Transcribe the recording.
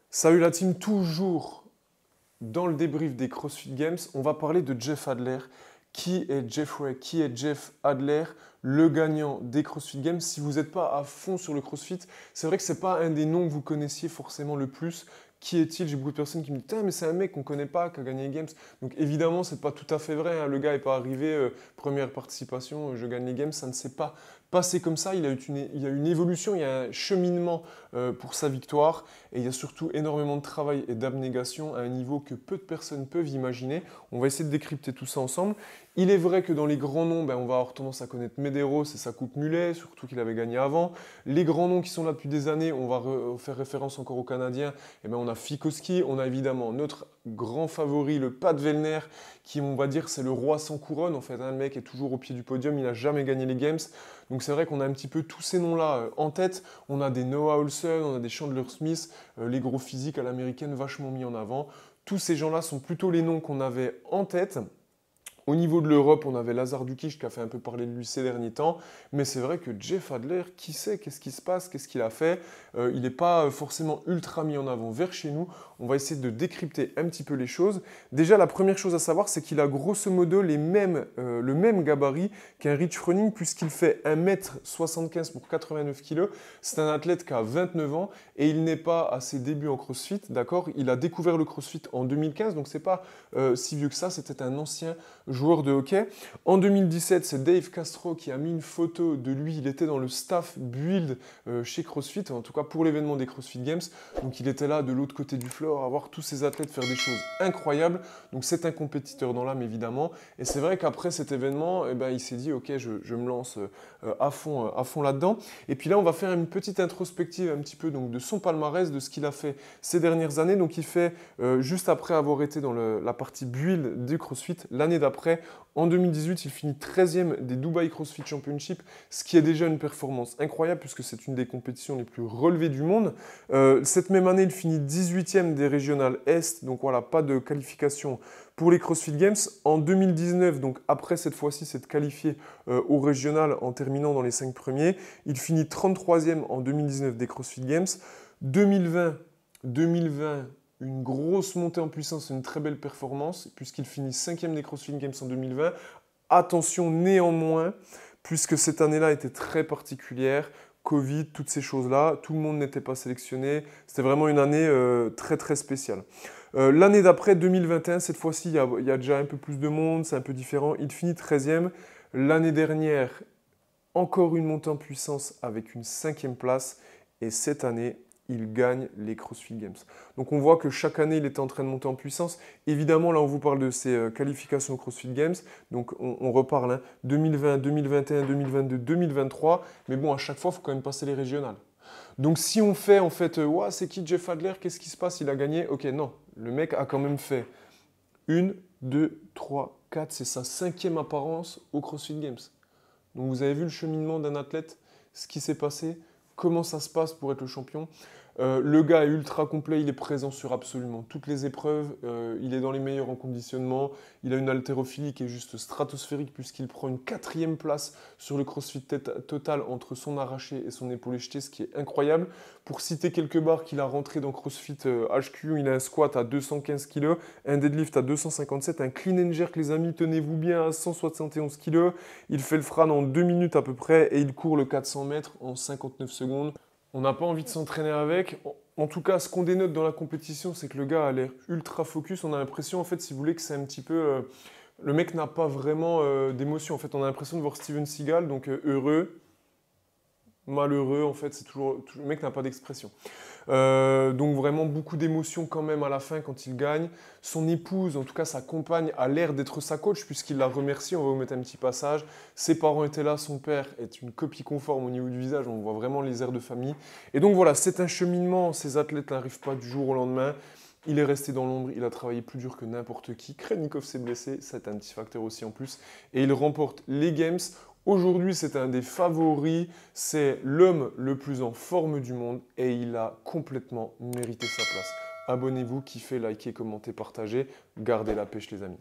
Salut la team, toujours dans le débrief des CrossFit Games, on va parler de Jeff Adler. Qui est Jeffrey? Qui est Jeff Adler, le gagnant des CrossFit Games? Si vous n'êtes pas à fond sur le CrossFit, c'est vrai que ce n'est pas un des noms que vous connaissiez forcément le plus. Qui est-il? J'ai beaucoup de personnes qui me disent mais c'est un mec qu'on ne connaît pas, qui a gagné les Games. Donc évidemment, ce n'est pas tout à fait vrai, hein. Le gars n'est pas arrivé, première participation, je gagne les Games, ça ne s'est pas passé comme ça. Il y a une évolution, il y a un cheminement pour sa victoire. Et il y a surtout énormément de travail et d'abnégation à un niveau que peu de personnes peuvent imaginer. On va essayer de décrypter tout ça ensemble. Il est vrai que dans les grands noms, on va avoir tendance à connaître Medeiros et sa coupe mulet, surtout qu'il avait gagné avant. Les grands noms qui sont là depuis des années, on va faire référence encore aux Canadiens. On a Fikowski, on a évidemment notre grand favori, le Pat Vellner, qui on va dire c'est le roi sans couronne en fait, hein. Le mec est toujours au pied du podium, il n'a jamais gagné les Games. Donc c'est vrai qu'on a un petit peu tous ces noms-là en tête. On a des Noah Olsen, on a des Chandler Smith, les gros physiques à l'américaine vachement mis en avant. Tous ces gens-là sont plutôt les noms qu'on avait en tête. Au niveau de l'Europe, on avait Lazar Dukic qui a fait un peu parler de lui ces derniers temps. Mais c'est vrai que Jeff Adler, qui sait qu'est-ce qui se passe, qu'est-ce qu'il a fait, il n'est pas forcément ultra mis en avant vers chez nous. On va essayer de décrypter un petit peu les choses. Déjà, la première chose à savoir, c'est qu'il a grosso modo le même gabarit qu'un Rich Froning, puisqu'il fait 1m75 pour 89 kg. C'est un athlète qui a 29 ans et il n'est pas à ses débuts en CrossFit, d'accord? Il a découvert le CrossFit en 2015, donc c'est pas si vieux que ça. C'était un ancien joueur de hockey. En 2017, c'est Dave Castro qui a mis une photo de lui. Il était dans le staff build chez CrossFit, en tout cas pour l'événement des CrossFit Games. Donc il était là de l'autre côté du floor à voir tous ces athlètes faire des choses incroyables. Donc c'est un compétiteur dans l'âme évidemment. Et c'est vrai qu'après cet événement, il s'est dit ok, je me lance à fond là-dedans. Et puis là, on va faire une petite introspective un petit peu donc, de son palmarès, de ce qu'il a fait ces dernières années. Donc il fait, juste après avoir été dans la partie build du CrossFit, l'année d'après, en 2018, il finit 13e des Dubai CrossFit Championship, ce qui est déjà une performance incroyable puisque c'est une des compétitions les plus relevées du monde. Cette même année, il finit 18e des régionales Est, donc voilà, pas de qualification pour les CrossFit Games. En 2019, donc après cette fois-ci s'être qualifié au régional en terminant dans les 5 premiers, il finit 33e en 2019 des CrossFit Games. 2020, une grosse montée en puissance, une très belle performance, puisqu'il finit 5e des CrossFit Games en 2020. Attention néanmoins, puisque cette année-là était très particulière, Covid, toutes ces choses-là, tout le monde n'était pas sélectionné. C'était vraiment une année très très spéciale. L'année d'après, 2021, cette fois-ci, il y a déjà un peu plus de monde, c'est un peu différent. Il finit 13e. L'année dernière, encore une montée en puissance avec une 5e place. Et cette année, il gagne les CrossFit Games. Donc on voit que chaque année, il était en train de monter en puissance. Évidemment, là, on vous parle de ses qualifications aux CrossFit Games. Donc on reparle, hein, 2020, 2021, 2022, 2023. Mais bon, à chaque fois, il faut quand même passer les régionales. Donc si on fait en fait, c'est qui Jeff Adler? Qu'est-ce qui se passe? Il a gagné? Ok, non. Le mec a quand même fait 1, 2, 3, 4. C'est sa 5e apparence aux CrossFit Games. Donc vous avez vu le cheminement d'un athlète, ce qui s'est passé, comment ça se passe pour être le champion. Le gars est ultra complet, il est présent sur absolument toutes les épreuves, il est dans les meilleurs en conditionnement, il a une haltérophilie qui est juste stratosphérique puisqu'il prend une 4e place sur le CrossFit total entre son arraché et son épaulé jeté, ce qui est incroyable. Pour citer quelques barres qu'il a rentré dans CrossFit HQ, il a un squat à 215 kg, un deadlift à 257, un clean and jerk les amis, tenez-vous bien, à 171 kg, il fait le Fran en 2 minutes à peu près et il court le 400 mètres en 59 secondes. On n'a pas envie de s'entraîner avec. En tout cas, ce qu'on dénote dans la compétition, c'est que le gars a l'air ultra focus. On a l'impression, en fait, si vous voulez, que c'est un petit peu... le mec n'a pas vraiment d'émotion. En fait, on a l'impression de voir Steven Seagal, donc heureux, malheureux, en fait, c'est toujours... Le mec n'a pas d'expression. Donc vraiment beaucoup d'émotions quand même à la fin quand il gagne. Son épouse, en tout cas sa compagne, a l'air d'être sa coach puisqu'il la remercie. On va vous mettre un petit passage. Ses parents étaient là, son père est une copie conforme au niveau du visage. On voit vraiment les airs de famille. Et donc voilà, c'est un cheminement. Ces athlètes n'arrivent pas du jour au lendemain. Il est resté dans l'ombre, il a travaillé plus dur que n'importe qui. Krenikov s'est blessé, c'est un petit facteur aussi en plus. Et il remporte les Games. Aujourd'hui, c'est un des favoris, c'est l'homme le plus en forme du monde et il a complètement mérité sa place. Abonnez-vous, kiffez, likez, commentez, partagez. Gardez la pêche les amis.